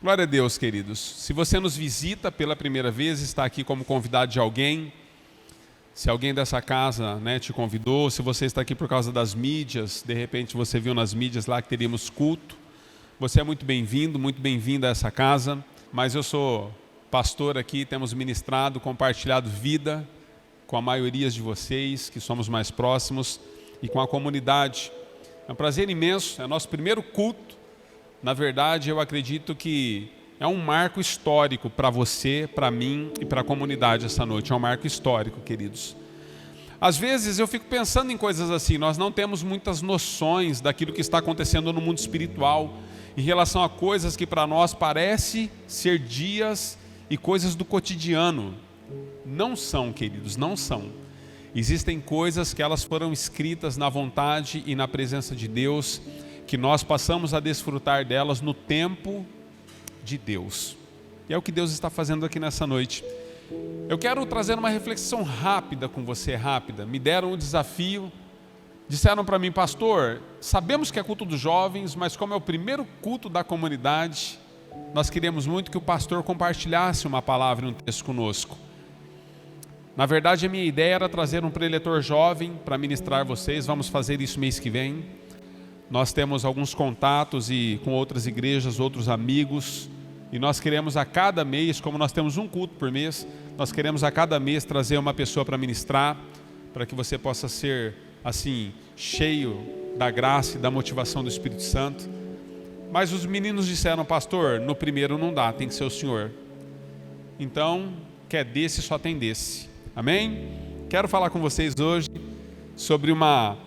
Glória a Deus, queridos. Se você nos visita pela primeira vez, está aqui como convidado de alguém, se alguém dessa casa, te convidou, se você está aqui por causa das mídias, de repente você viu nas mídias lá que teríamos culto, você é muito bem-vindo a essa casa, mas eu sou pastor aqui, temos ministrado, compartilhado vida com a maioria de vocês, que somos mais próximos, e com a comunidade. É um prazer imenso, é nosso primeiro culto. Na verdade, eu acredito que é um marco histórico para você, para mim e para a comunidade essa noite. É um marco histórico, queridos. Às vezes eu fico pensando em coisas assim, nós não temos muitas noções daquilo que está acontecendo no mundo espiritual, em relação a coisas que para nós parece ser dias e coisas do cotidiano. Não são, queridos, não são. Existem coisas que elas foram escritas na vontade e na presença de Deus, que nós passamos a desfrutar delas no tempo de Deus. E é o que Deus está fazendo aqui nessa noite. Eu quero trazer uma reflexão rápida com você, rápida. Me deram um desafio, disseram para mim, pastor, sabemos que é culto dos jovens, mas como é o primeiro culto da comunidade, nós queríamos muito que o pastor compartilhasse uma palavra e um texto conosco. Na verdade, a minha ideia era trazer um preletor jovem para ministrar vocês, vamos fazer isso mês que vem. Nós temos alguns contatos com outras igrejas, outros amigos, e nós queremos a cada mês, como nós temos um culto por mês, nós queremos a cada mês trazer uma pessoa para ministrar, para que você possa ser, assim, cheio da graça e da motivação do Espírito Santo. Mas os meninos disseram, pastor, no primeiro não dá, tem que ser o senhor. Então, quer desse, só tem desse. Amém? Quero falar com vocês hoje sobre uma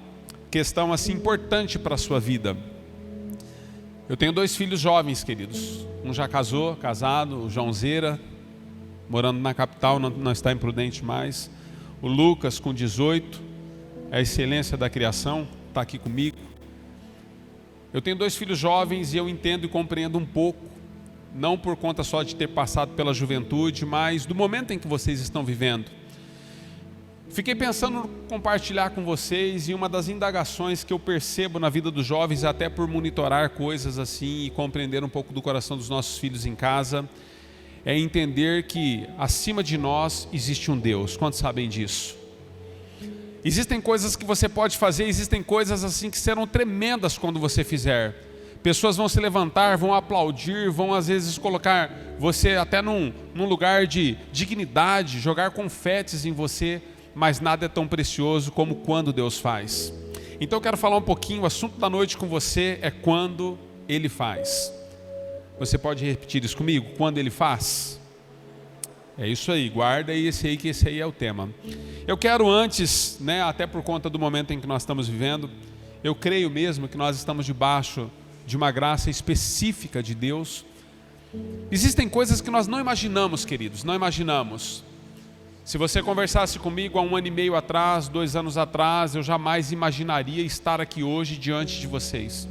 questão assim importante para a sua vida. Eu tenho 2 filhos jovens, queridos. Um já casado, o Joãozeira, morando na capital, não está em Prudente mais. O Lucas, com 18, é a excelência da criação, está aqui comigo. Eu tenho 2 filhos jovens e eu entendo e compreendo um pouco, não por conta só de ter passado pela juventude, mas do momento em que vocês estão vivendo. Fiquei pensando em compartilhar com vocês, e uma das indagações que eu percebo na vida dos jovens, até por monitorar coisas assim e compreender um pouco do coração dos nossos filhos em casa, é entender que acima de nós existe um Deus. Quantos sabem disso? Existem coisas que você pode fazer, existem coisas assim que serão tremendas quando você fizer. Pessoas vão se levantar, vão aplaudir, vão às vezes colocar você até num lugar de dignidade, jogar confetes em você, mas nada é tão precioso como quando Deus faz. Então eu quero falar um pouquinho, o assunto da noite com você é quando Ele faz. Você pode repetir isso comigo? Quando Ele faz? É isso aí, guarda aí que esse aí é o tema. Eu quero antes, até por conta do momento em que nós estamos vivendo, eu creio mesmo que nós estamos debaixo de uma graça específica de Deus. Existem coisas que nós não imaginamos, queridos, não imaginamos. Se você conversasse comigo há 1 ano e meio atrás, 2 anos atrás, eu jamais imaginaria estar aqui hoje diante de vocês.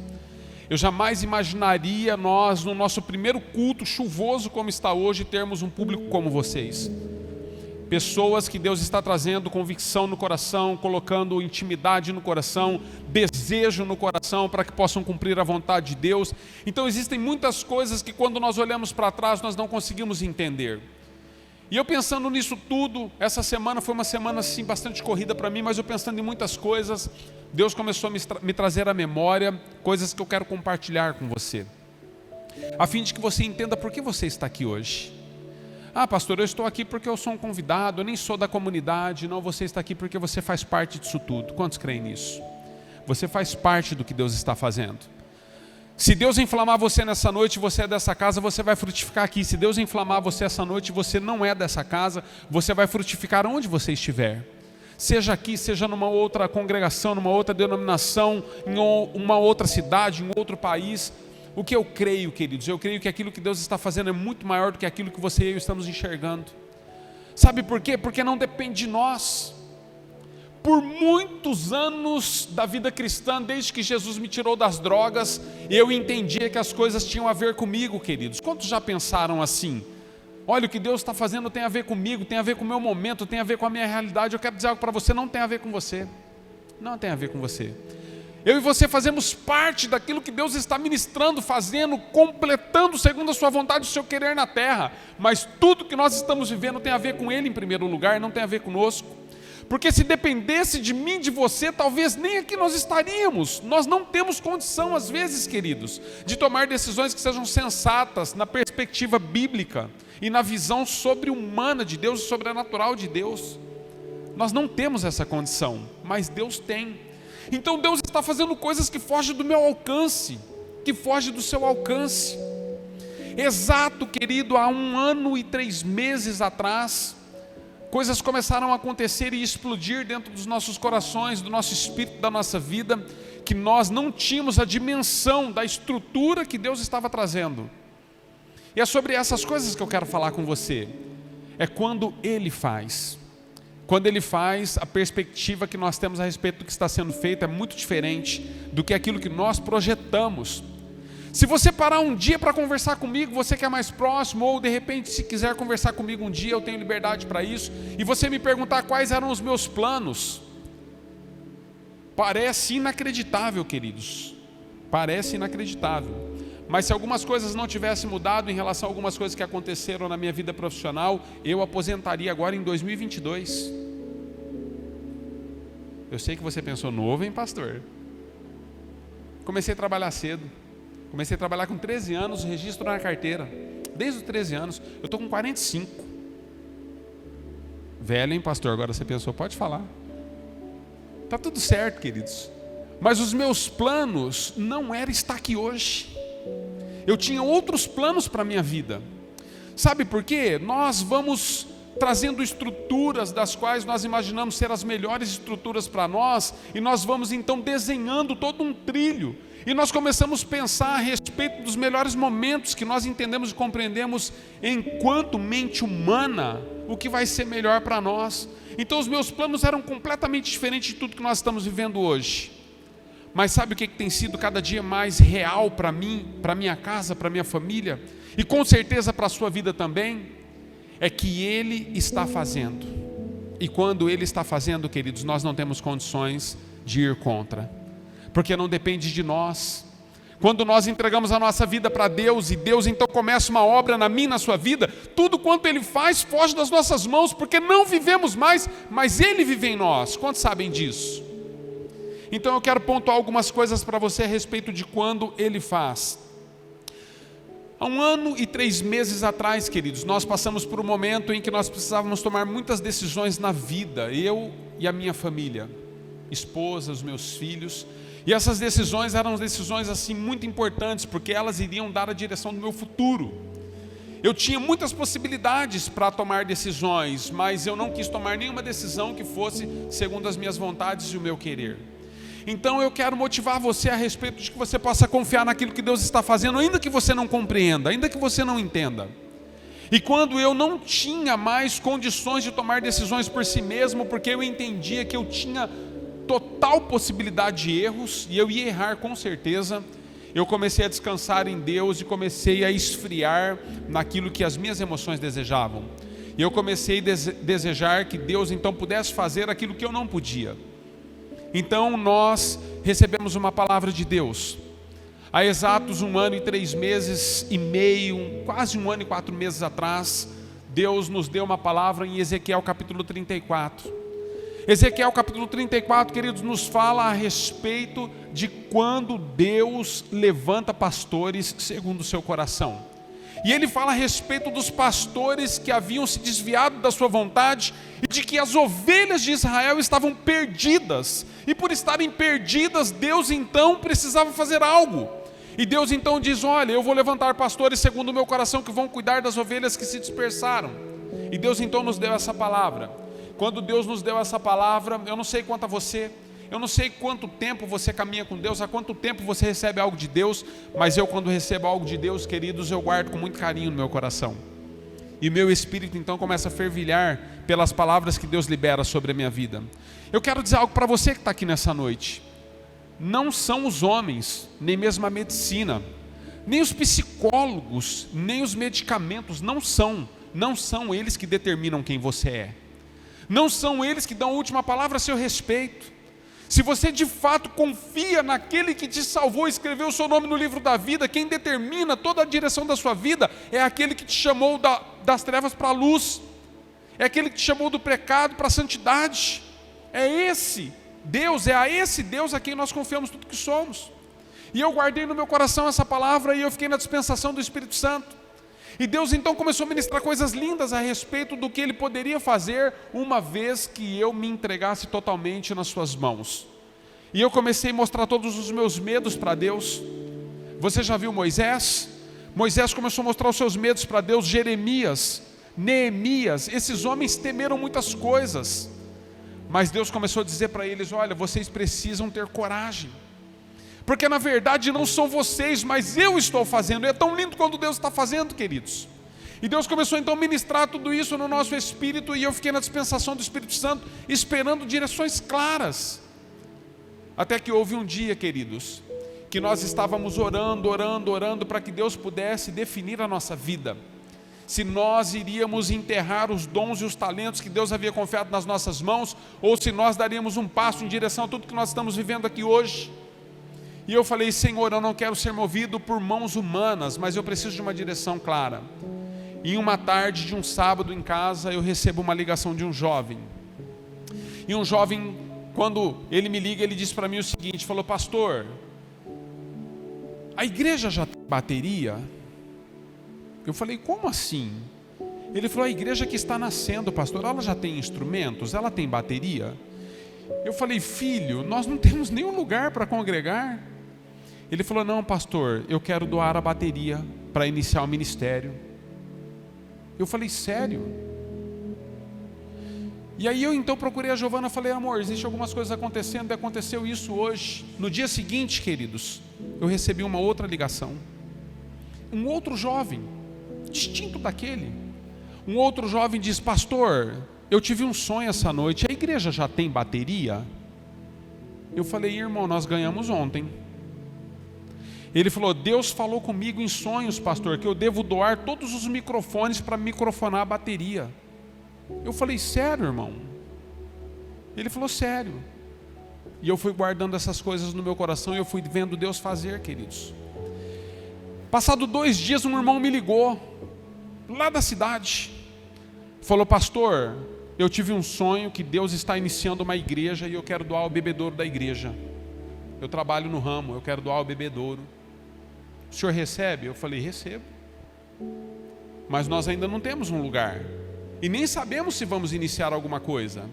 Eu jamais imaginaria nós, no nosso primeiro culto chuvoso como está hoje, termos um público como vocês. Pessoas que Deus está trazendo convicção no coração, colocando intimidade no coração, desejo no coração para que possam cumprir a vontade de Deus. Então existem muitas coisas que quando nós olhamos para trás nós não conseguimos entender. E eu pensando nisso tudo, essa semana foi uma semana assim bastante corrida para mim, mas eu pensando em muitas coisas, Deus começou a me trazer à memória coisas que eu quero compartilhar com você, a fim de que você entenda por que você está aqui hoje. Ah, pastor, eu estou aqui porque eu sou um convidado, eu nem sou da comunidade. Não, você está aqui porque você faz parte disso tudo. Quantos creem nisso? Você faz parte do que Deus está fazendo. Se Deus inflamar você nessa noite, você é dessa casa, você vai frutificar aqui. Se Deus inflamar você essa noite, você não é dessa casa, você vai frutificar onde você estiver. Seja aqui, seja numa outra congregação, numa outra denominação, em uma outra cidade, em outro país. O que eu creio, queridos? Eu creio que aquilo que Deus está fazendo é muito maior do que aquilo que você e eu estamos enxergando. Sabe por quê? Porque não depende de nós. Por muitos anos da vida cristã, desde que Jesus me tirou das drogas, eu entendia que as coisas tinham a ver comigo, queridos. Quantos já pensaram assim? Olha, o que Deus está fazendo tem a ver comigo, tem a ver com o meu momento, tem a ver com a minha realidade. Eu quero dizer algo para você, não tem a ver com você. Não tem a ver com você. Eu e você fazemos parte daquilo que Deus está ministrando, fazendo, completando segundo a sua vontade, o seu querer na terra. Mas tudo que nós estamos vivendo tem a ver com Ele em primeiro lugar, não tem a ver conosco. Porque se dependesse de mim, de você, talvez nem aqui nós estaríamos. Nós não temos condição, às vezes, queridos, de tomar decisões que sejam sensatas na perspectiva bíblica e na visão sobre-humana de Deus e sobrenatural de Deus. Nós não temos essa condição, mas Deus tem. Então Deus está fazendo coisas que fogem do meu alcance, que fogem do seu alcance. Exato, querido, há 1 ano e 3 meses atrás, coisas começaram a acontecer e explodir dentro dos nossos corações, do nosso espírito, da nossa vida, que nós não tínhamos a dimensão da estrutura que Deus estava trazendo. E é sobre essas coisas que eu quero falar com você. É quando Ele faz. Quando Ele faz, a perspectiva que nós temos a respeito do que está sendo feito é muito diferente do que aquilo que nós projetamos. Se você parar um dia para conversar comigo, você que é mais próximo, ou de repente se quiser conversar comigo um dia, eu tenho liberdade para isso, e você me perguntar quais eram os meus planos, parece inacreditável, queridos, parece inacreditável. Mas se algumas coisas não tivessem mudado em relação a algumas coisas que aconteceram na minha vida profissional, eu aposentaria agora em 2022. Eu sei que você pensou, novo, hein, pastor? Comecei a trabalhar cedo. Comecei a trabalhar com 13 anos, registro na carteira. Desde os 13 anos, eu estou com 45. Velho, hein, pastor? Agora você pensou, pode falar. Está tudo certo, queridos. Mas os meus planos não era estar aqui hoje. Eu tinha outros planos para a minha vida. Sabe por quê? Nós vamos trazendo estruturas das quais nós imaginamos ser as melhores estruturas para nós, e nós vamos então desenhando todo um trilho, e nós começamos a pensar a respeito dos melhores momentos que nós entendemos e compreendemos enquanto mente humana, o que vai ser melhor para nós. Então os meus planos eram completamente diferentes de tudo que nós estamos vivendo hoje. Mas sabe o que tem sido cada dia mais real para mim, para minha casa, para minha família, e com certeza para a sua vida também? É que Ele está fazendo. E quando Ele está fazendo, queridos, nós não temos condições de ir contra, porque não depende de nós. Quando nós entregamos a nossa vida para Deus, e Deus então começa uma obra na minha, na sua vida, tudo quanto Ele faz foge das nossas mãos, porque não vivemos mais, mas Ele vive em nós. Quantos sabem disso? Então eu quero pontuar algumas coisas para você a respeito de quando Ele faz. Há 1 ano e 3 meses atrás, queridos, nós passamos por um momento em que nós precisávamos tomar muitas decisões na vida, eu e a minha família, esposa, os meus filhos, e essas decisões eram decisões assim muito importantes, porque elas iriam dar a direção do meu futuro. Eu tinha muitas possibilidades para tomar decisões, mas eu não quis tomar nenhuma decisão que fosse segundo as minhas vontades e o meu querer. Então eu quero motivar você a respeito de que você possa confiar naquilo que Deus está fazendo, ainda que você não compreenda, ainda que você não entenda. E quando eu não tinha mais condições de tomar decisões por si mesmo, porque eu entendia que eu tinha total possibilidade de erros, e eu ia errar com certeza, eu comecei a descansar em Deus e comecei a esfriar naquilo que as minhas emoções desejavam. E eu comecei a desejar que Deus então pudesse fazer aquilo que eu não podia. Então nós recebemos uma palavra de Deus. Há exatos 1 ano e 3 meses e meio, quase 1 ano e 4 meses atrás, Deus nos deu uma palavra em Ezequiel capítulo 34. Ezequiel capítulo 34, queridos, nos fala a respeito de quando Deus levanta pastores segundo o seu coração. E ele fala a respeito dos pastores que haviam se desviado da sua vontade e de que as ovelhas de Israel estavam perdidas. E por estarem perdidas, Deus então precisava fazer algo. E Deus então diz, olha, eu vou levantar pastores segundo o meu coração que vão cuidar das ovelhas que se dispersaram. E Deus então nos deu essa palavra. Quando Deus nos deu essa palavra, eu não sei quanto a você, eu não sei quanto tempo você caminha com Deus, há quanto tempo você recebe algo de Deus, mas eu quando recebo algo de Deus, queridos, eu guardo com muito carinho no meu coração. E meu espírito então começa a fervilhar pelas palavras que Deus libera sobre a minha vida. Eu quero dizer algo para você que está aqui nessa noite. Não são os homens, nem mesmo a medicina, nem os psicólogos, nem os medicamentos, não são eles que determinam quem você é. Não são eles que dão a última palavra a seu respeito. Se você de fato confia naquele que te salvou, escreveu o seu nome no livro da vida, quem determina toda a direção da sua vida é aquele que te chamou das trevas para a luz, é aquele que te chamou do pecado para a santidade. É esse Deus, é a esse Deus a quem nós confiamos tudo que somos. E eu guardei no meu coração essa palavra e eu fiquei na dispensação do Espírito Santo. E Deus então começou a ministrar coisas lindas a respeito do que Ele poderia fazer uma vez que eu me entregasse totalmente nas suas mãos. E eu comecei a mostrar todos os meus medos para Deus. Você já viu Moisés? Moisés começou a mostrar os seus medos para Deus. Jeremias, Neemias, esses homens temeram muitas coisas. Mas Deus começou a dizer para eles: olha, vocês precisam ter coragem. Porque na verdade não são vocês, mas eu estou fazendo. E é tão lindo quando Deus está fazendo, queridos. E Deus começou então a ministrar tudo isso no nosso espírito. E eu fiquei na dispensação do Espírito Santo, esperando direções claras. Até que houve um dia, queridos, que nós estávamos orando para que Deus pudesse definir a nossa vida. Se nós iríamos enterrar os dons e os talentos que Deus havia confiado nas nossas mãos, ou se nós daríamos um passo em direção a tudo que nós estamos vivendo aqui hoje. E eu falei: Senhor, eu não quero ser movido por mãos humanas, mas eu preciso de uma direção clara. E uma tarde de um sábado em casa, eu recebo uma ligação de um jovem. E um jovem, quando ele me liga, ele disse para mim o seguinte, falou: pastor, a igreja já tem bateria? Eu falei: como assim? Ele falou: a igreja que está nascendo, pastor, ela já tem instrumentos? Ela tem bateria? Eu falei: filho, nós não temos nenhum lugar para congregar. Ele falou: não, pastor, eu quero doar a bateria para iniciar o ministério. Eu falei: sério? E aí eu então procurei a Giovana e falei: amor, existem algumas coisas acontecendo, e aconteceu isso hoje. No dia seguinte, queridos, eu recebi uma outra ligação. Um outro jovem, distinto daquele, um outro jovem diz: pastor, eu tive um sonho essa noite, a igreja já tem bateria? Eu falei: irmão, nós ganhamos ontem. Ele falou: Deus falou comigo em sonhos, pastor, que eu devo doar todos os microfones para microfonar a bateria. Eu falei: sério, irmão? Ele falou: sério. E eu fui guardando essas coisas no meu coração e eu fui vendo Deus fazer, queridos. Passado 2 dias, um irmão me ligou, lá da cidade. Falou: pastor, eu tive um sonho que Deus está iniciando uma igreja e eu quero doar o bebedouro da igreja. Eu trabalho no ramo, eu quero doar o bebedouro. O senhor recebe? Eu falei: recebo. Mas nós ainda não temos um lugar. E nem sabemos se vamos iniciar alguma coisa.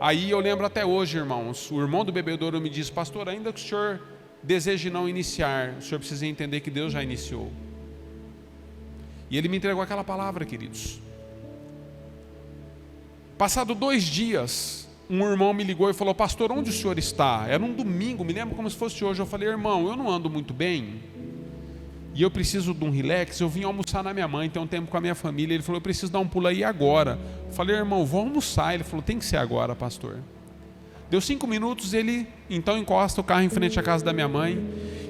Aí eu lembro até hoje, irmãos, o irmão do bebedouro me disse: pastor, ainda que o senhor deseje não iniciar, o senhor precisa entender que Deus já iniciou. E ele me entregou aquela palavra, queridos. Passado 2 dias, um irmão me ligou e falou: pastor, onde o senhor está? Era um domingo, me lembro como se fosse hoje. Eu falei: irmão, eu não ando muito bem e eu preciso de um relax. Eu vim almoçar na minha mãe, ter um tempo com a minha família. Ele falou: eu preciso dar um pulo aí agora. Eu falei: irmão, vou almoçar. Ele falou: tem que ser agora, pastor. Deu 5 minutos, ele então encosta o carro em frente à casa da minha mãe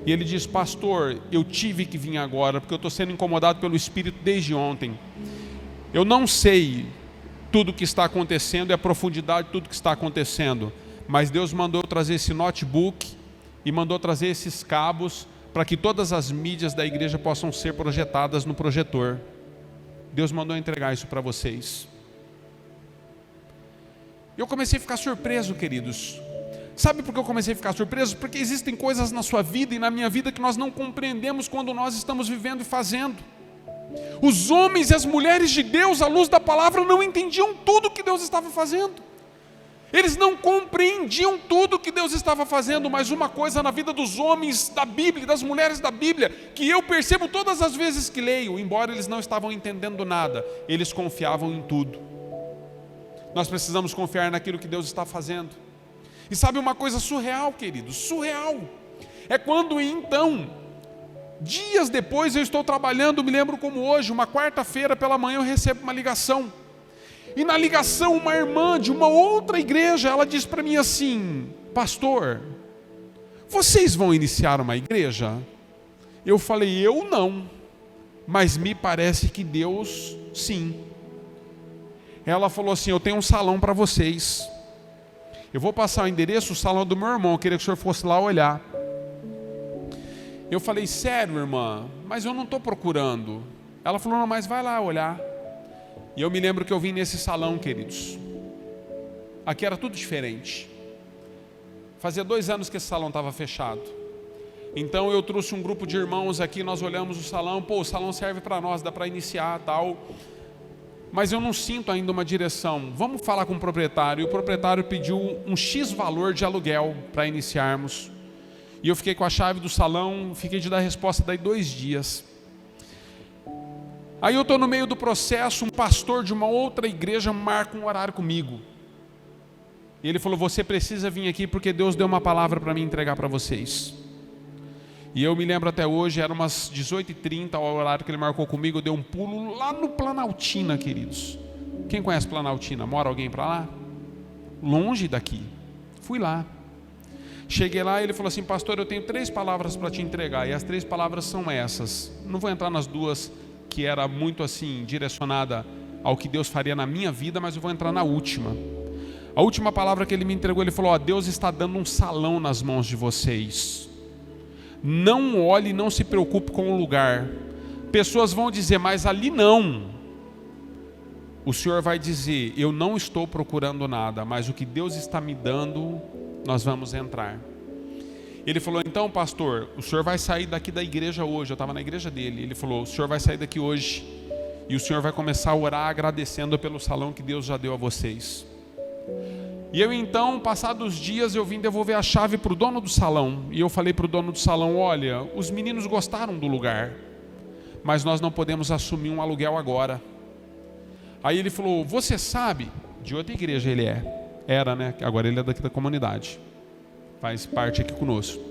e ele diz: pastor, eu tive que vir agora porque eu estou sendo incomodado pelo Espírito desde ontem. Eu não sei tudo o que está acontecendo e a profundidade de tudo que está acontecendo, mas Deus mandou eu trazer esse notebook e mandou trazer esses cabos para que todas as mídias da igreja possam ser projetadas no projetor. Deus mandou entregar isso para vocês. Eu comecei a ficar surpreso, queridos. Sabe por que eu comecei a ficar surpreso? Porque existem coisas na sua vida e na minha vida que nós não compreendemos quando nós estamos vivendo e fazendo. Os homens e as mulheres de Deus, à luz da palavra, não entendiam tudo o que Deus estava fazendo. Eles não compreendiam tudo o que Deus estava fazendo. Mas uma coisa na vida dos homens da Bíblia, das mulheres da Bíblia, que eu percebo todas as vezes que leio, embora eles não estavam entendendo nada, eles confiavam em tudo. Nós precisamos confiar naquilo que Deus está fazendo. E sabe uma coisa surreal, queridos? Surreal. É quando então, dias depois, eu estou trabalhando, me lembro como hoje, uma quarta-feira pela manhã eu recebo uma ligação. E na ligação, uma irmã de uma outra igreja, ela diz para mim assim: pastor, vocês vão iniciar uma igreja? Eu falei: eu não, mas me parece que Deus sim. Ela falou assim: eu tenho um salão para vocês. Eu vou passar o endereço, o salão do meu irmão, eu queria que o senhor fosse lá olhar. Eu falei, sério, irmã? Mas eu não estou procurando. Ela falou, não, mas vai lá olhar. E eu me lembro que eu vim nesse salão, queridos. Aqui era tudo diferente. Fazia 2 anos que esse salão estava fechado. Então eu trouxe um grupo de irmãos aqui, nós olhamos o salão, o salão serve para nós, dá para iniciar, tal. Mas eu não sinto ainda uma direção. Vamos falar com o proprietário. E o proprietário pediu um X valor de aluguel para iniciarmos. E eu fiquei com a chave do salão, fiquei de dar resposta daí 2 dias. Aí eu estou no meio do processo, um pastor de uma outra igreja marca um horário comigo. E ele falou, você precisa vir aqui porque Deus deu uma palavra para mim entregar para vocês. E eu me lembro até hoje, era umas 18h30, o horário que ele marcou comigo, eu dei um pulo lá no Planaltina, queridos. Quem conhece Planaltina? Mora alguém para lá? Longe daqui. Fui lá. Cheguei lá e ele falou assim, pastor, eu tenho 3 palavras para te entregar. E as 3 palavras são essas. Não vou entrar nas 2 que era muito assim, direcionada ao que Deus faria na minha vida, mas eu vou entrar na última. A última palavra que ele me entregou, ele falou, Deus está dando um salão nas mãos de vocês. Não olhe, não se preocupe com o lugar. Pessoas vão dizer, mas ali não. O Senhor vai dizer, eu não estou procurando nada, mas o que Deus está me dando, nós vamos entrar. Ele falou, então pastor, o senhor vai sair daqui da igreja hoje. Eu estava na igreja dele. Ele falou, o senhor vai sair daqui hoje e o senhor vai começar a orar agradecendo pelo salão que Deus já deu a vocês. E eu então, passados dias, eu vim devolver a chave para o dono do salão. E eu falei para o dono do salão, olha, os meninos gostaram do lugar, mas nós não podemos assumir um aluguel agora. Aí ele falou, você sabe, de outra igreja ele era, né? Agora ele é daqui da comunidade, faz parte aqui conosco.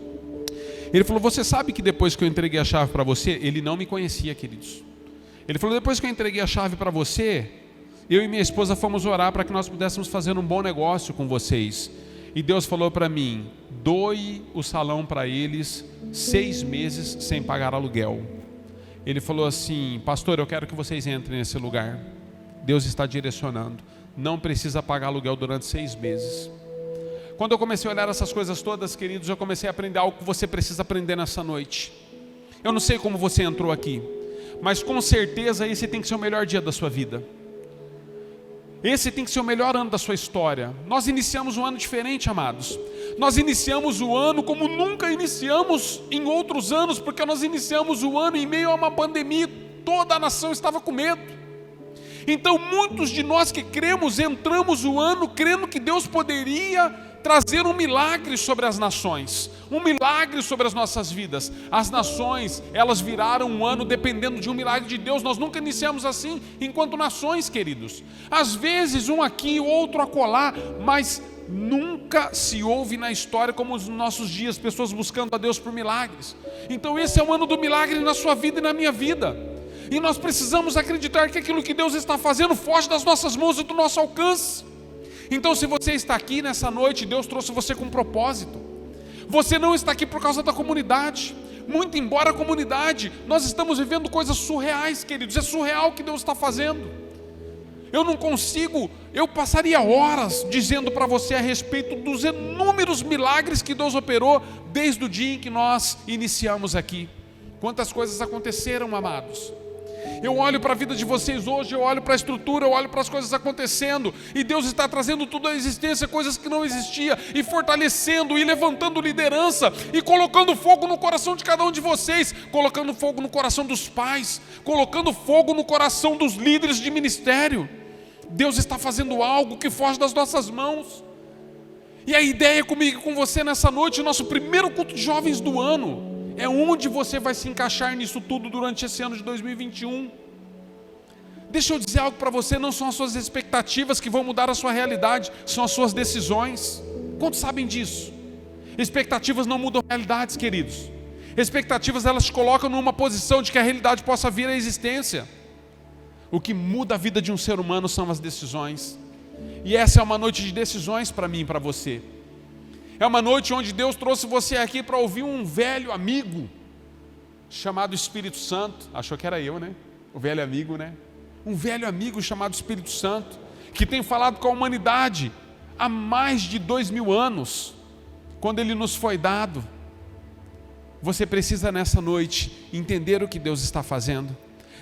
Ele falou, você sabe que depois que eu entreguei a chave para você, ele não me conhecia, queridos. Ele falou, depois que eu entreguei a chave para você, eu e minha esposa fomos orar para que nós pudéssemos fazer um bom negócio com vocês. E Deus falou para mim, doe o salão para eles 6 meses sem pagar aluguel. Ele falou assim, pastor, eu quero que vocês entrem nesse lugar. Deus está direcionando. Não precisa pagar aluguel durante 6 meses. Quando eu comecei a olhar essas coisas todas, queridos, eu comecei a aprender algo que você precisa aprender nessa noite. Eu não sei como você entrou aqui, mas com certeza esse tem que ser o melhor dia da sua vida. Esse tem que ser o melhor ano da sua história. Nós iniciamos um ano diferente, amados. Nós iniciamos o ano como nunca iniciamos em outros anos, porque nós iniciamos o ano em meio a uma pandemia, toda a nação estava com medo. Então muitos de nós que cremos, entramos o ano crendo que Deus poderia trazer um milagre sobre as nações, um milagre sobre as nossas vidas. As nações, elas viraram um ano dependendo de um milagre de Deus. Nós nunca iniciamos assim enquanto nações, queridos. Às vezes um aqui, outro acolá, mas nunca se ouve na história como nos nossos dias, pessoas buscando a Deus por milagres. Então esse é o ano do milagre na sua vida e na minha vida. E nós precisamos acreditar que aquilo que Deus está fazendo foge das nossas mãos e do nosso alcance. Então se você está aqui nessa noite, Deus trouxe você com um propósito. Você não está aqui por causa da comunidade. Muito embora a comunidade, nós estamos vivendo coisas surreais, queridos. É surreal o que Deus está fazendo. Eu passaria horas dizendo para você a respeito dos inúmeros milagres que Deus operou desde o dia em que nós iniciamos aqui. Quantas coisas aconteceram, amados. Eu olho para a vida de vocês hoje, eu olho para a estrutura, eu olho para as coisas acontecendo, e Deus está trazendo tudo à existência, coisas que não existiam, e fortalecendo, e levantando liderança, e colocando fogo no coração de cada um de vocês, colocando fogo no coração dos pais, colocando fogo no coração dos líderes de ministério. Deus está fazendo algo que foge das nossas mãos. E a ideia comigo e com você nessa noite, o nosso primeiro culto de jovens do ano, é onde você vai se encaixar nisso tudo durante esse ano de 2021. Deixa eu dizer algo para você, não são as suas expectativas que vão mudar a sua realidade, são as suas decisões. Quantos sabem disso? Expectativas não mudam realidades, queridos. Expectativas, elas te colocam numa posição de que a realidade possa vir à existência. O que muda a vida de um ser humano são as decisões. E essa é uma noite de decisões para mim e para você. É uma noite onde Deus trouxe você aqui para ouvir um velho amigo chamado Espírito Santo. Achou que era eu, né? O velho amigo, né? Um velho amigo chamado Espírito Santo, que tem falado com a humanidade há mais de 2000 anos, quando ele nos foi dado. Você precisa nessa noite entender o que Deus está fazendo.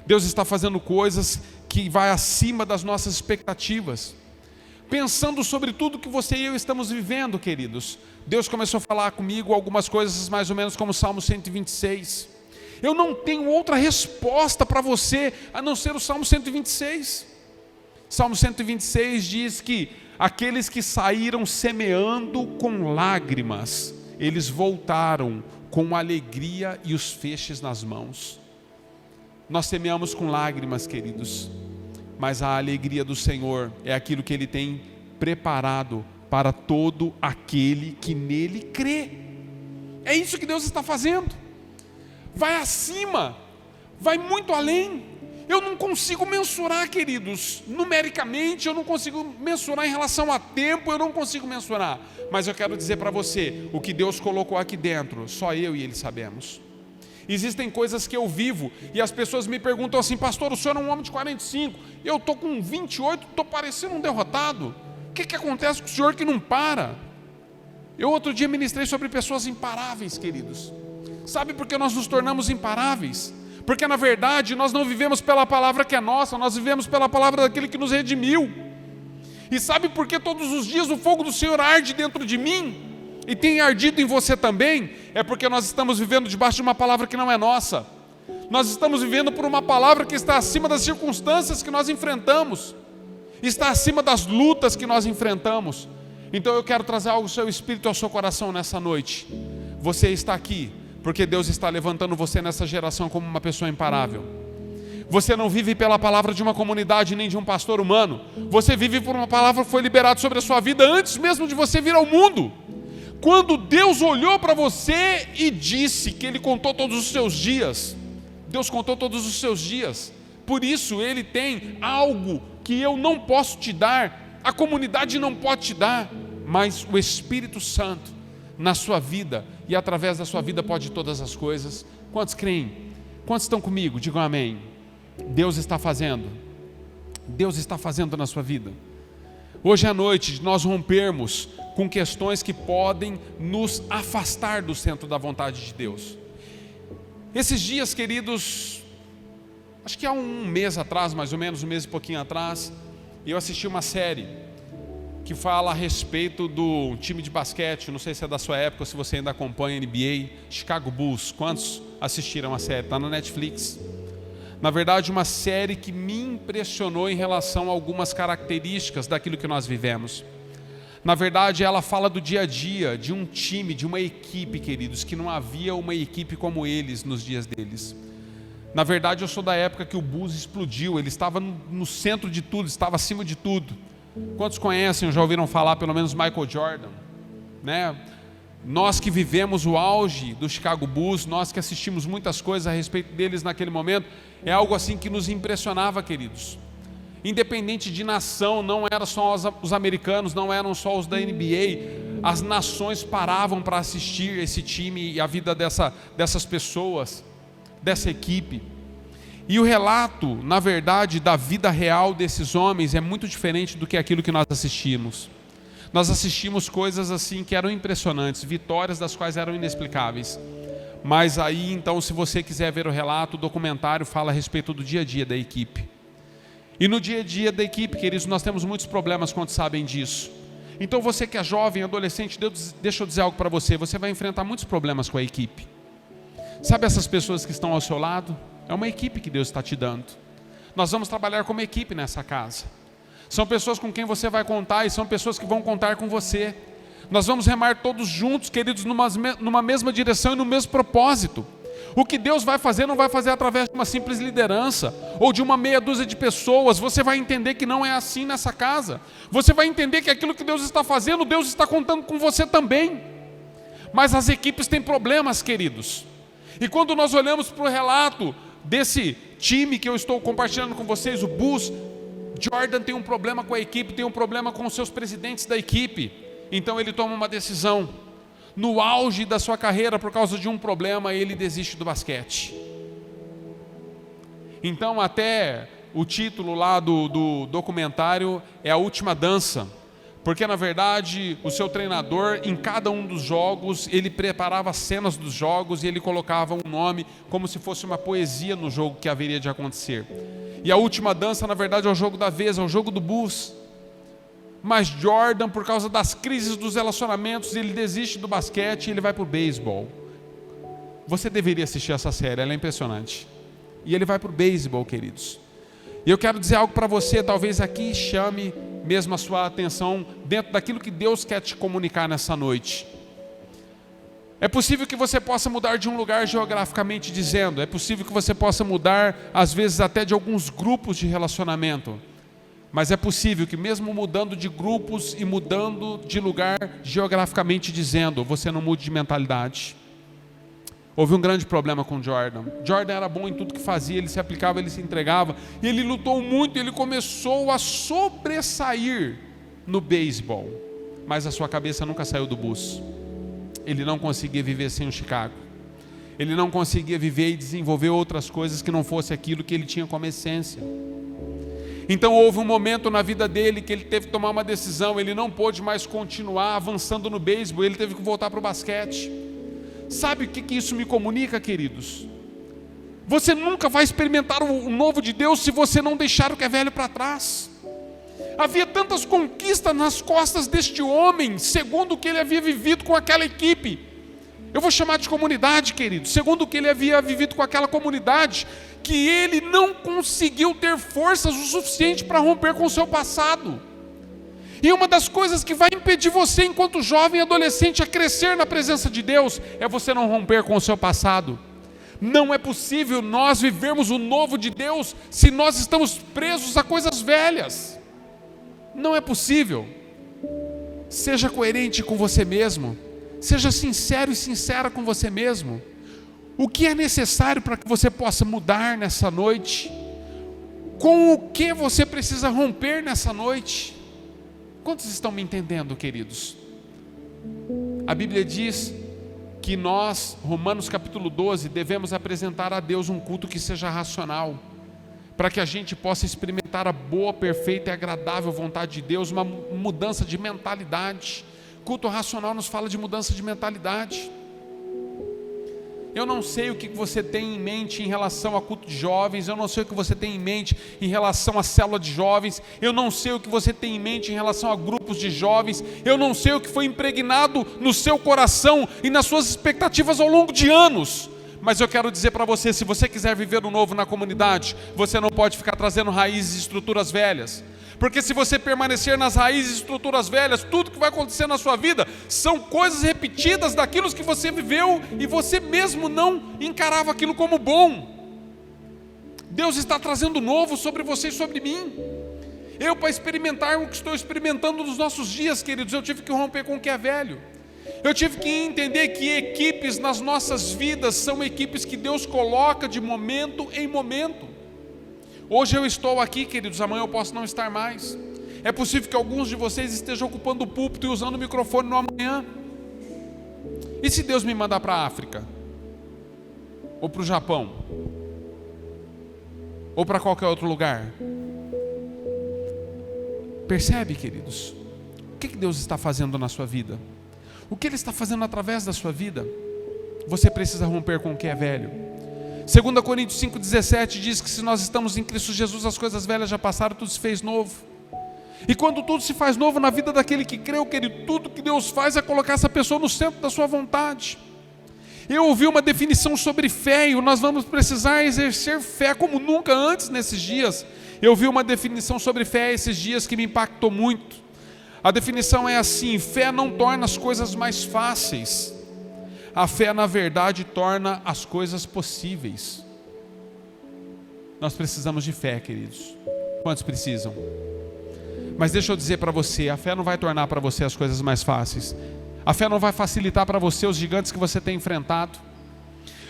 Deus está fazendo coisas que vai acima das nossas expectativas. Pensando sobre tudo que você e eu estamos vivendo, queridos, Deus começou a falar comigo algumas coisas mais ou menos como o Salmo 126. Eu não tenho outra resposta para você a não ser o Salmo 126. Salmo 126 diz que aqueles que saíram semeando com lágrimas, eles voltaram com alegria e os feixes nas mãos. Nós semeamos com lágrimas, queridos, mas a alegria do Senhor é aquilo que Ele tem preparado para todo aquele que nele crê. É isso que Deus está fazendo. Vai acima, vai muito além. Eu não consigo mensurar, queridos, numericamente, eu não consigo mensurar em relação a tempo, eu não consigo mensurar. Mas eu quero dizer para você, o que Deus colocou aqui dentro, só eu e Ele sabemos. Existem coisas que eu vivo e as pessoas me perguntam assim: pastor, o senhor é um homem de 45, eu estou com 28, estou parecendo um derrotado. O que acontece com o senhor que não para? Eu outro dia ministrei sobre pessoas imparáveis, queridos. Sabe por que nós nos tornamos imparáveis? Porque na verdade nós não vivemos pela palavra que é nossa, nós vivemos pela palavra daquele que nos redimiu. E sabe por que todos os dias o fogo do Senhor arde dentro de mim? E tem ardido em você também? É porque nós estamos vivendo debaixo de uma palavra que não é nossa. Nós estamos vivendo por uma palavra que está acima das circunstâncias que nós enfrentamos, está acima das lutas que nós enfrentamos. Então eu quero trazer algo ao seu espírito e ao seu coração nessa noite. Você está aqui porque Deus está levantando você nessa geração como uma pessoa imparável. Você não vive pela palavra de uma comunidade nem de um pastor humano. Você vive por uma palavra que foi liberada sobre a sua vida antes mesmo de você vir ao mundo. Quando Deus olhou para você e disse que Ele contou todos os seus dias, Deus contou todos os seus dias. Por isso Ele tem algo que eu não posso te dar, a comunidade não pode te dar, mas o Espírito Santo na sua vida e através da sua vida pode todas as coisas. Quantos creem? Quantos estão comigo? Digam amém. Deus está fazendo. Deus está fazendo na sua vida. Hoje à noite nós rompermos com questões que podem nos afastar do centro da vontade de Deus. Esses dias, queridos, acho que há um mês atrás, mais ou menos, um mês e pouquinho atrás, eu assisti uma série que fala a respeito do time de basquete, não sei se é da sua época ou se você ainda acompanha a NBA, Chicago Bulls. Quantos assistiram a série? Está na Netflix. Na verdade, uma série que me impressionou em relação a algumas características daquilo que nós vivemos. Na verdade, ela fala do dia a dia, de um time, de uma equipe, queridos, que não havia uma equipe como eles nos dias deles. Na verdade, eu sou da época que o Bulls explodiu, ele estava no centro de tudo, estava acima de tudo. Quantos conhecem, já ouviram falar pelo menos Michael Jordan, né? Nós que vivemos o auge do Chicago Bulls, nós que assistimos muitas coisas a respeito deles naquele momento, é algo assim que nos impressionava, queridos. Independente de nação, não eram só os americanos, não eram só os da NBA, as nações paravam para assistir esse time e a vida dessas pessoas, dessa equipe. E o relato, na verdade, da vida real desses homens é muito diferente do que aquilo que nós assistimos. Nós assistimos coisas assim que eram impressionantes, vitórias das quais eram inexplicáveis. Mas aí, então, se você quiser ver o relato, o documentário fala a respeito do dia a dia da equipe. E no dia a dia da equipe, queridos, nós temos muitos problemas quando sabem disso. Então você que é jovem, adolescente, deixa eu dizer algo para você, você vai enfrentar muitos problemas com a equipe. Sabe essas pessoas que estão ao seu lado? É uma equipe que Deus está te dando. Nós vamos trabalhar como equipe nessa casa. São pessoas com quem você vai contar e são pessoas que vão contar com você. Nós vamos remar todos juntos, queridos, numa mesma direção e no mesmo propósito. O que Deus vai fazer não vai fazer através de uma simples liderança ou de uma meia dúzia de pessoas. Você vai entender que não é assim nessa casa. Você vai entender que aquilo que Deus está fazendo, Deus está contando com você também. Mas as equipes têm problemas, queridos. E quando nós olhamos para o relato desse time que eu estou compartilhando com vocês, o Bulls, Jordan tem um problema com a equipe, tem um problema com os seus presidentes da equipe. Então ele toma uma decisão. No auge da sua carreira, por causa de um problema, ele desiste do basquete. Então até o título lá do documentário é A Última Dança, Porque na verdade o seu treinador, em cada um dos jogos, ele preparava as cenas dos jogos e ele colocava um nome como se fosse uma poesia no jogo que haveria de acontecer. E a última dança na verdade é o jogo da vez, é o jogo do bus. Mas Jordan, por causa das crises dos relacionamentos, ele desiste do basquete e ele vai para o beisebol. Você deveria assistir essa série, ela é impressionante. E ele vai para o beisebol, queridos. E eu quero dizer algo para você, talvez aqui chame mesmo a sua atenção dentro daquilo que Deus quer te comunicar nessa noite. É possível que você possa mudar de um lugar geograficamente dizendo, é possível que você possa mudar, às vezes até de alguns grupos de relacionamento, mas é possível que mesmo mudando de grupos e mudando de lugar geograficamente dizendo, você não mude de mentalidade. Houve um grande problema com Jordan. Jordan era bom em tudo que fazia, ele se aplicava, ele se entregava, e ele lutou muito, ele começou a sobressair no beisebol, mas a sua cabeça nunca saiu do bus. Ele não conseguia viver sem o Chicago. Ele não conseguia viver e desenvolver outras coisas que não fosse aquilo que ele tinha como essência. Então houve um momento na vida dele que ele teve que tomar uma decisão, ele não pôde mais continuar avançando no beisebol, ele teve que voltar para o basquete. Sabe o que isso me comunica, queridos? Você nunca vai experimentar o novo de Deus se você não deixar o que é velho para trás. Havia tantas conquistas nas costas deste homem, segundo o que ele havia vivido com aquela equipe. Eu vou chamar de comunidade, queridos. Segundo o que ele havia vivido com aquela comunidade, que ele não conseguiu ter forças o suficiente para romper com o seu passado. E uma das coisas que vai impedir você, enquanto jovem e adolescente, a crescer na presença de Deus, é você não romper com o seu passado. Não é possível nós vivermos o novo de Deus se nós estamos presos a coisas velhas. Não é possível. Seja coerente com você mesmo. Seja sincero e sincera com você mesmo. O que é necessário para que você possa mudar nessa noite? Com o que você precisa romper nessa noite? Quantos estão me entendendo, queridos? A Bíblia diz que nós, Romanos capítulo 12, devemos apresentar a Deus um culto que seja racional, para que a gente possa experimentar a boa, perfeita e agradável vontade de Deus, uma mudança de mentalidade. Culto racional nos fala de mudança de mentalidade. Eu não sei o que você tem em mente em relação a culto de jovens, eu não sei o que você tem em mente em relação à célula de jovens, eu não sei o que você tem em mente em relação a grupos de jovens, eu não sei o que foi impregnado no seu coração e nas suas expectativas ao longo de anos, mas eu quero dizer para você, se você quiser viver o novo na comunidade, você não pode ficar trazendo raízes e estruturas velhas. Porque se você permanecer nas raízes e estruturas velhas, tudo que vai acontecer na sua vida são coisas repetidas daquilo que você viveu e você mesmo não encarava aquilo como bom. Deus está trazendo novo sobre você e sobre mim. Eu, para experimentar o que estou experimentando nos nossos dias, queridos, eu tive que romper com o que é velho. Eu tive que entender que equipes nas nossas vidas são equipes que Deus coloca de momento em momento. Hoje eu estou aqui, queridos, amanhã eu posso não estar mais. É possível que alguns de vocês estejam ocupando o púlpito e usando o microfone no amanhã. E se Deus me mandar para a África? Ou para o Japão? Ou para qualquer outro lugar? Percebe, queridos? O que Deus está fazendo na sua vida? O que Ele está fazendo através da sua vida? Você precisa romper com o que é velho. 2 Coríntios 5,17 diz que se nós estamos em Cristo Jesus, as coisas velhas já passaram, tudo se fez novo. E quando tudo se faz novo na vida daquele que creu, querido, tudo que Deus faz é colocar essa pessoa no centro da sua vontade. Eu ouvi uma definição sobre fé, e nós vamos precisar exercer fé como nunca antes nesses dias. Eu ouvi uma definição sobre fé esses dias que me impactou muito. A definição é assim: fé não torna as coisas mais fáceis. A fé, na verdade, torna as coisas possíveis. Nós precisamos de fé, queridos. Quantos precisam? Mas deixa eu dizer para você, a fé não vai tornar para você as coisas mais fáceis. A fé não vai facilitar para você os gigantes que você tem enfrentado.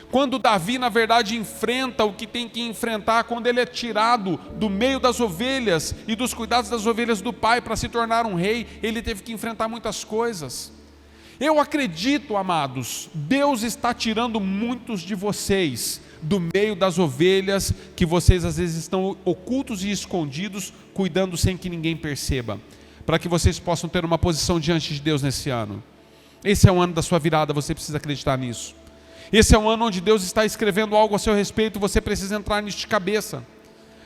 Quando Davi, na verdade, enfrenta o que tem que enfrentar, quando ele é tirado do meio das ovelhas e dos cuidados das ovelhas do pai para se tornar um rei, ele teve que enfrentar muitas coisas. Eu acredito, amados, Deus está tirando muitos de vocês do meio das ovelhas que vocês às vezes estão ocultos e escondidos, cuidando sem que ninguém perceba. para que vocês possam ter uma posição diante de Deus nesse ano. Esse é o ano da sua virada, você precisa acreditar nisso. Esse é um ano onde Deus está escrevendo algo a seu respeito, você precisa entrar nisso de cabeça.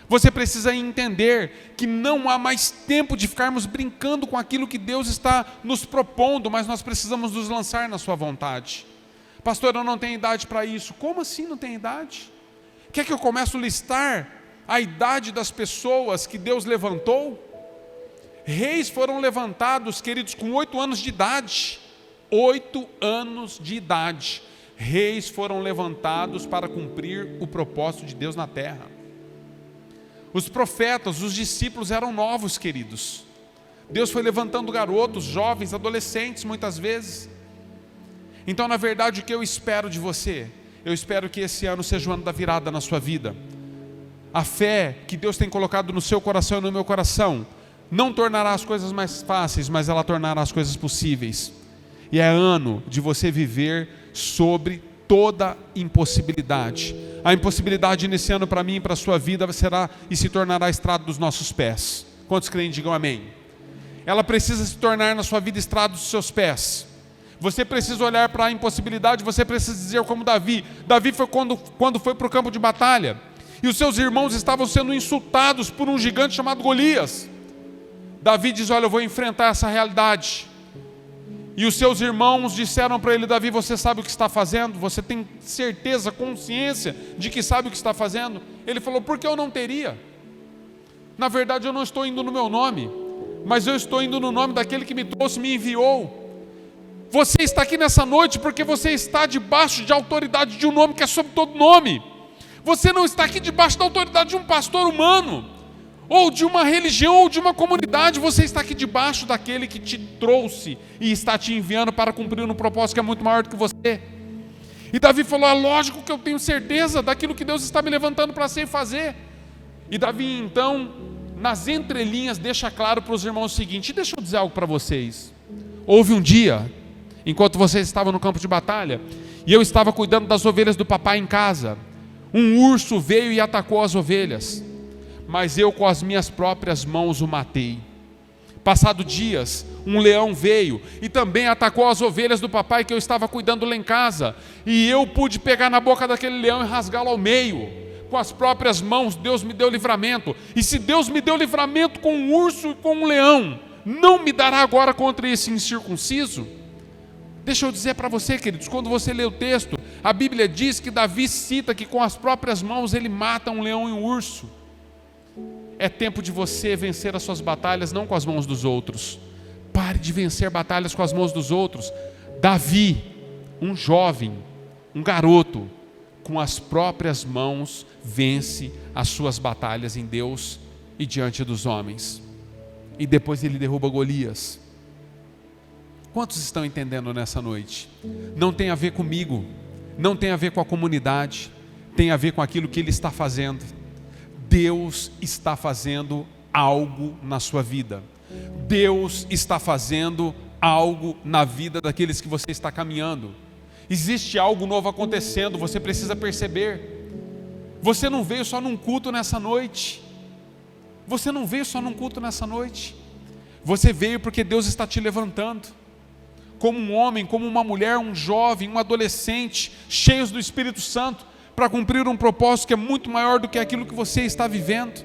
Você precisa entender que não há mais tempo de ficarmos brincando com aquilo que Deus está nos propondo, mas nós precisamos nos lançar na sua vontade. Pastor, eu não tenho idade para isso. Como assim não tem idade? Quer que eu comece a listar a idade das pessoas que Deus levantou? Reis foram levantados, queridos, com 8 anos de idade. 8 anos de idade. Reis foram levantados para cumprir o propósito de Deus na terra. Os profetas, os discípulos eram novos, queridos. Deus foi levantando garotos, jovens, adolescentes, muitas vezes. Então, na verdade, o que eu espero de você? Eu espero que esse ano seja o ano da virada na sua vida. A fé que Deus tem colocado no seu coração e no meu coração não tornará as coisas mais fáceis, mas ela tornará as coisas possíveis. E é ano de você viver sobre toda impossibilidade. A impossibilidade nesse ano para mim e para a sua vida será e se tornará a estrada dos nossos pés. Quantos creem, digam amém. Ela precisa se tornar na sua vida estrada dos seus pés. Você precisa olhar para a impossibilidade, você precisa dizer como Davi. Davi foi quando foi para o campo de batalha, e os seus irmãos estavam sendo insultados por um gigante chamado Golias. Davi diz, olha, eu vou enfrentar essa realidade. E os seus irmãos disseram para ele, Davi, você sabe o que está fazendo? Você tem certeza, consciência de que sabe o que está fazendo? Ele falou, por que eu não teria? Na verdade eu não estou indo no meu nome, mas eu estou indo no nome daquele que me trouxe, me enviou. Você está aqui nessa noite porque você está debaixo de autoridade de um nome que é sobre todo nome. Você não está aqui debaixo da autoridade de um pastor humano, ou de uma religião, ou de uma comunidade. Você está aqui debaixo daquele que te trouxe e está te enviando para cumprir um propósito que é muito maior do que você. E Davi falou, é lógico que eu tenho certeza daquilo que Deus está me levantando para ser e fazer. E Davi então, nas entrelinhas, deixa claro para os irmãos o seguinte, deixa eu dizer algo para vocês. Houve um dia, enquanto vocês estavam no campo de batalha, e eu estava cuidando das ovelhas do papai em casa, um urso veio e atacou as ovelhas, mas eu com as minhas próprias mãos o matei. Passado dias, um leão veio e também atacou as ovelhas do papai que eu estava cuidando lá em casa, e eu pude pegar na boca daquele leão e rasgá-lo ao meio. Com as próprias mãos Deus me deu livramento. E se Deus me deu livramento com um urso e com um leão, não me dará agora contra esse incircunciso? Deixa eu dizer para você, queridos, quando você lê o texto, a Bíblia diz que Davi cita que com as próprias mãos ele mata um leão e um urso. É tempo de você vencer as suas batalhas não com as mãos dos outros. Pare de vencer batalhas com as mãos dos outros. Davi, um jovem, um garoto, com as próprias mãos vence as suas batalhas em Deus e diante dos homens. E depois ele derruba Golias. Quantos estão entendendo nessa noite? Não tem a ver comigo, não tem a ver com a comunidade, tem a ver com aquilo que ele está fazendo. Deus está fazendo algo na sua vida. Deus está fazendo algo na vida daqueles que você está caminhando. Existe algo novo acontecendo, você precisa perceber. Você não veio só num culto nessa noite. Você não veio só num culto nessa noite. Você veio porque Deus está te levantando. Como um homem, como uma mulher, um jovem, um adolescente, cheios do Espírito Santo, para cumprir um propósito que é muito maior do que aquilo que você está vivendo.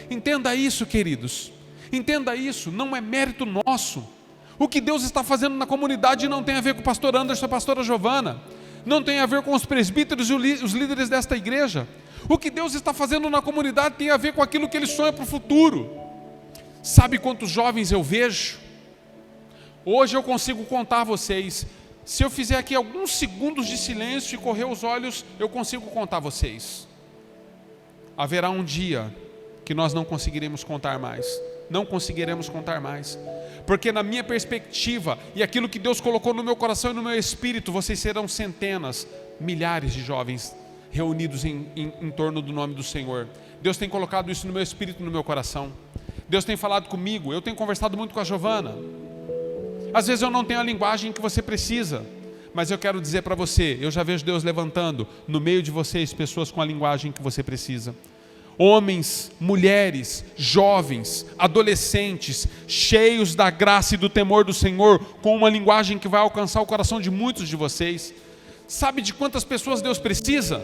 Entenda isso, queridos. Entenda isso, não é mérito nosso. O que Deus está fazendo na comunidade não tem a ver com o pastor Anderson e a pastora Giovana. Não tem a ver com os presbíteros e os líderes desta igreja. O que Deus está fazendo na comunidade tem a ver com aquilo que Ele sonha para o futuro. Sabe quantos jovens eu vejo? Hoje eu consigo contar a vocês. Se eu fizer aqui alguns segundos de silêncio e correr os olhos, eu consigo contar a vocês. Haverá um dia que nós não conseguiremos contar mais. Não conseguiremos contar mais. Porque na minha perspectiva, e aquilo que Deus colocou no meu coração e no meu espírito, vocês serão centenas, milhares de jovens reunidos em torno do nome do Senhor. Deus tem colocado isso no meu espírito e no meu coração. Deus tem falado comigo, eu tenho conversado muito com a Giovana. Às vezes eu não tenho a linguagem que você precisa, mas eu quero dizer para você, eu já vejo Deus levantando no meio de vocês pessoas com a linguagem que você precisa. Homens, mulheres, jovens, adolescentes, cheios da graça e do temor do Senhor, com uma linguagem que vai alcançar o coração de muitos de vocês. Sabe de quantas pessoas Deus precisa?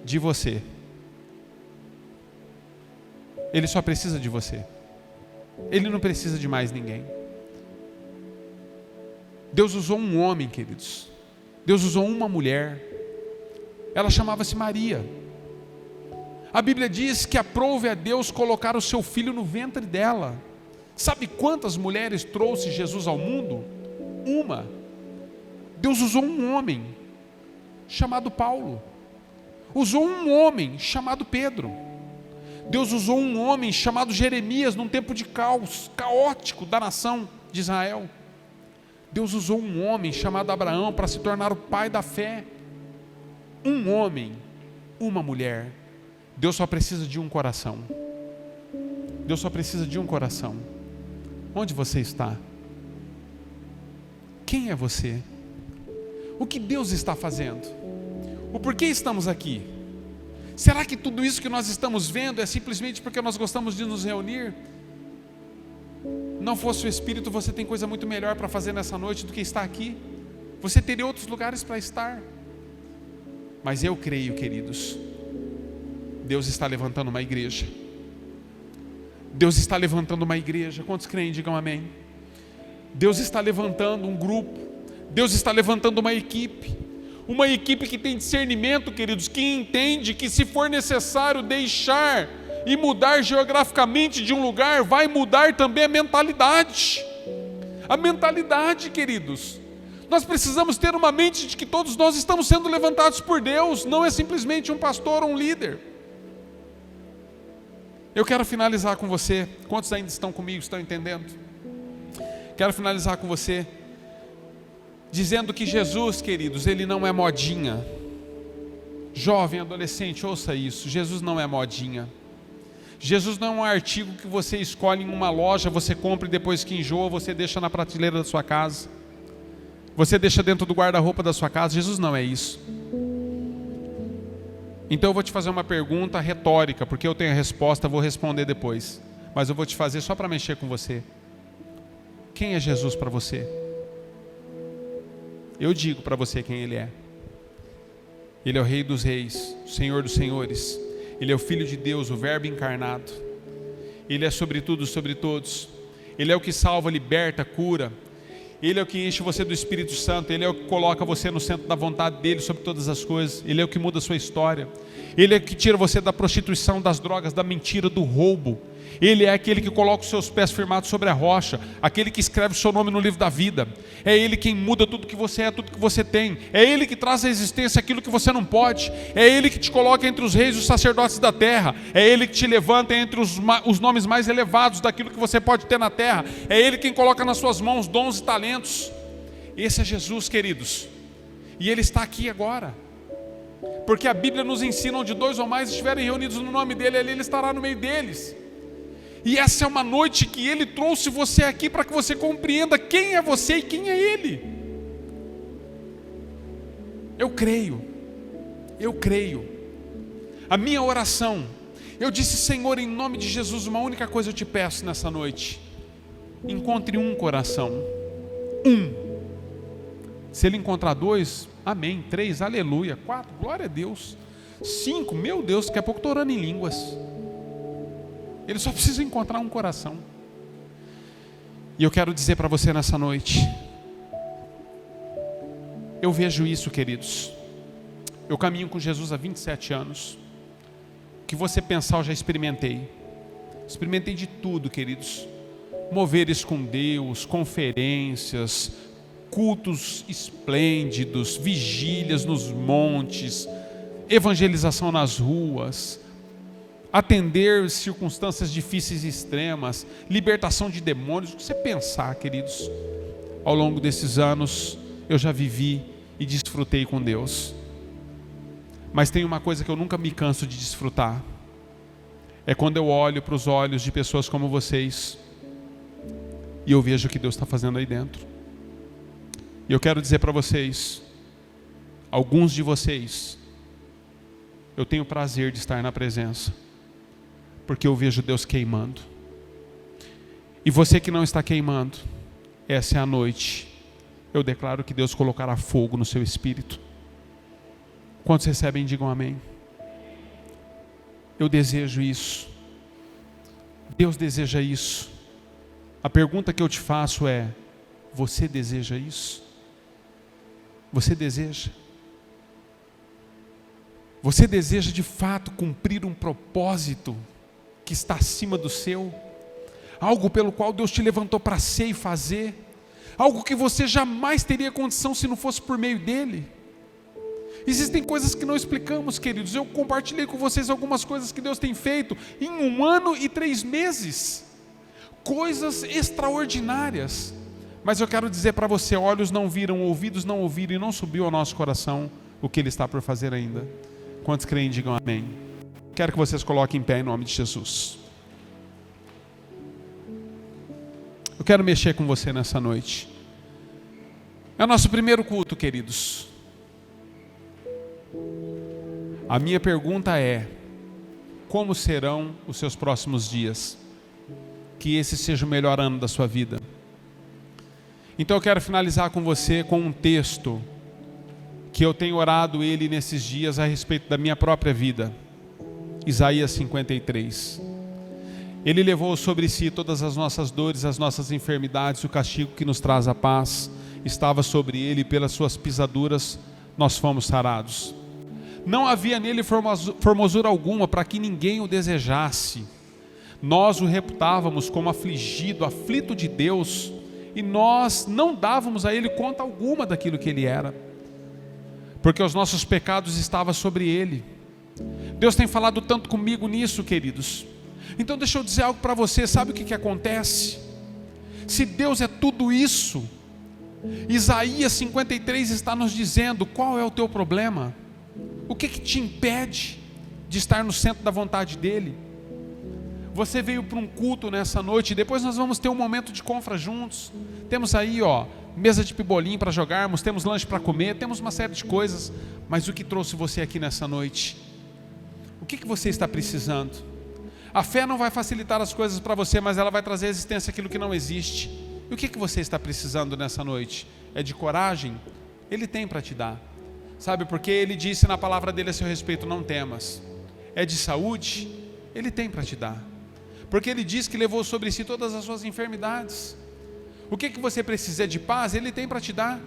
De você. Ele só precisa de você. Ele não precisa de mais ninguém. Deus usou um homem, queridos. Deus usou uma mulher. Ela chamava-se Maria. A Bíblia diz que aprouve a Deus colocar o seu filho no ventre dela. Sabe quantas mulheres trouxe Jesus ao mundo? Uma. Deus usou um homem chamado Paulo. Usou um homem chamado Pedro. Deus usou um homem chamado Jeremias num tempo de caos caótico da nação de Israel. Deus usou um homem chamado Abraão para se tornar o pai da fé. Um homem, uma mulher. Deus só precisa de um coração. Deus só precisa de um coração. Onde você está? Quem é você? O que Deus está fazendo? O porquê estamos aqui? Será que tudo isso que nós estamos vendo é simplesmente porque nós gostamos de nos reunir? Não fosse o Espírito, você tem coisa muito melhor para fazer nessa noite do que estar aqui. Você teria outros lugares para estar. Mas eu creio, queridos, Deus está levantando uma igreja. Deus está levantando uma igreja. Quantos creem? Digam amém. Deus está levantando um grupo. Deus está levantando uma equipe. Uma equipe que tem discernimento, queridos, que entende que se for necessário deixar e mudar geograficamente de um lugar, vai mudar também a mentalidade. A mentalidade, queridos. Nós precisamos ter uma mente de que todos nós estamos sendo levantados por Deus. Não é simplesmente um pastor ou um líder. Eu quero finalizar com você. Quantos ainda estão comigo, estão entendendo? Quero finalizar com você dizendo que Jesus, queridos, Ele não é modinha. Jovem, adolescente, ouça isso. Jesus não é modinha. Jesus não é um artigo que você escolhe em uma loja, você compra e depois que enjoa, você deixa na prateleira da sua casa. Você deixa dentro do guarda-roupa da sua casa. Jesus não é isso. Então eu vou te fazer uma pergunta retórica, porque eu tenho a resposta, vou responder depois. Mas eu vou te fazer só para mexer com você. Quem é Jesus para você? Eu digo para você quem Ele é. Ele é o Rei dos Reis, o Senhor dos Senhores. Ele é o Filho de Deus, o Verbo encarnado. Ele é sobre tudo, sobre todos. Ele é o que salva, liberta, cura. Ele é o que enche você do Espírito Santo. Ele é o que coloca você no centro da vontade dEle sobre todas as coisas. Ele é o que muda a sua história. Ele é o que tira você da prostituição, das drogas, da mentira, do roubo. Ele é aquele que coloca os seus pés firmados sobre a rocha, aquele que escreve o seu nome no livro da vida. É Ele quem muda tudo que você é, tudo que você tem. É Ele que traz à existência aquilo que você não pode. É Ele que te coloca entre os reis e os sacerdotes da terra. É Ele que te levanta entre os nomes mais elevados daquilo que você pode ter na terra. É Ele quem coloca nas suas mãos dons e talentos. Esse é Jesus, queridos. E Ele está aqui agora. Porque a Bíblia nos ensina: onde dois ou mais estiverem reunidos no nome dEle, ali Ele estará no meio deles. E essa é uma noite que Ele trouxe você aqui para que você compreenda quem é você e quem é Ele. Eu creio. A minha oração, eu disse: Senhor, em nome de Jesus, uma única coisa eu te peço nessa noite. Encontre um coração. Se Ele encontrar 2, amém. 3, aleluia. 4, glória a Deus. 5, meu Deus, daqui a pouco estou orando em línguas. Ele só precisa encontrar um coração. E eu quero dizer para você nessa noite, eu vejo isso, queridos. Eu caminho com Jesus há 27 anos. O que você pensar eu já experimentei. Experimentei de tudo, queridos. Moveres com Deus, conferências, cultos esplêndidos, vigílias nos montes, evangelização nas ruas, atender circunstâncias difíceis e extremas, libertação de demônios. O que você pensar, queridos, ao longo desses anos eu já vivi e desfrutei com Deus. Mas tem uma coisa que eu nunca me canso de desfrutar, é quando eu olho para os olhos de pessoas como vocês e eu vejo o que Deus está fazendo aí dentro. E eu quero dizer para vocês, alguns de vocês eu tenho prazer de estar na presença, porque eu vejo Deus queimando. E você que não está queimando, essa é a noite. Eu declaro que Deus colocará fogo no seu espírito. Quantos recebem, digam amém. Eu desejo isso. Deus deseja isso. A pergunta que eu te faço é: você deseja isso? Você deseja? Você deseja de fato cumprir um propósito que está acima do seu? Algo pelo qual Deus te levantou para ser e fazer? Algo que você jamais teria condição se não fosse por meio dele? Existem coisas que não explicamos, queridos. Eu compartilhei com vocês algumas coisas que Deus tem feito em 1 ano e 3 meses. Coisas extraordinárias. Mas eu quero dizer para você: olhos não viram, ouvidos não ouviram e não subiu ao nosso coração o que Ele está por fazer ainda. Quantos creem, digam amém. Quero que vocês coloquem em pé em nome de Jesus. Eu quero mexer com você nessa noite. É o nosso primeiro culto, queridos. A minha pergunta é: como serão os seus próximos dias? Que esse seja o melhor ano da sua vida. Então eu quero finalizar com você com um texto que eu tenho orado ele nesses dias a respeito da minha própria vida. Isaías 53. Ele levou sobre si todas as nossas dores, as nossas enfermidades, o castigo que nos traz a paz estava sobre ele, e pelas suas pisaduras nós fomos sarados. Não havia nele formosura alguma para que ninguém o desejasse. Nós o reputávamos como afligido, aflito de Deus, e nós não dávamos a ele conta alguma daquilo que ele era, porque os nossos pecados estavam sobre ele. Deus tem falado tanto comigo nisso, queridos. Então deixa eu dizer algo para você. Sabe o que acontece? Se Deus é tudo isso, Isaías 53 está nos dizendo qual é o teu problema. O que te impede de estar no centro da vontade dEle? Você veio para um culto nessa noite, depois nós vamos ter um momento de confra juntos. Temos aí, mesa de pibolim para jogarmos, temos lanche para comer, temos uma série de coisas. Mas o que trouxe você aqui nessa noite? O que você está precisando? A fé não vai facilitar as coisas para você, mas ela vai trazer à existência aquilo que não existe. E o que você está precisando nessa noite? É de coragem? Ele tem para te dar. Sabe por quê? Ele disse na palavra dele a seu respeito: não temas. É de saúde? Ele tem para te dar. Porque ele diz que levou sobre si todas as suas enfermidades. O que você precisa é de paz? Ele tem para te dar.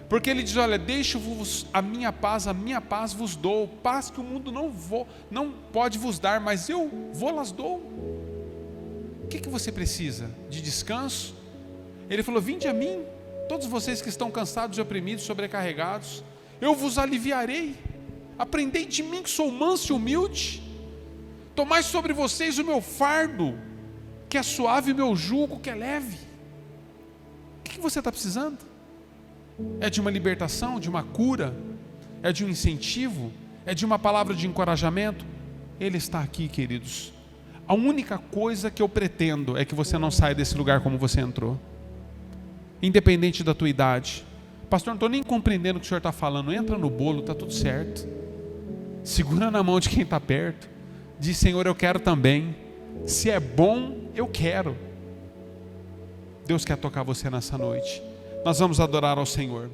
Porque ele diz: olha, deixo-vos a minha paz vos dou. Paz que o mundo não pode vos dar, mas eu las dou. O que você precisa? De descanso? Ele falou: vinde a mim, todos vocês que estão cansados e oprimidos, sobrecarregados, eu vos aliviarei. Aprendei de mim, que sou manso e humilde. Tomai sobre vocês o meu fardo, que é suave, e o meu jugo, que é leve. O que você está precisando? É de uma libertação, de uma cura? É de um incentivo? É de uma palavra de encorajamento? Ele está aqui, queridos. A única coisa que eu pretendo é que você não saia desse lugar como você entrou. Independente da tua idade. Pastor, não estou nem compreendendo o que o senhor está falando. Entra no bolo, está tudo certo. Segura na mão de quem está perto. Diz: Senhor, eu quero também. Se é bom, eu quero. Deus quer tocar você nessa noite. Nós vamos adorar ao Senhor.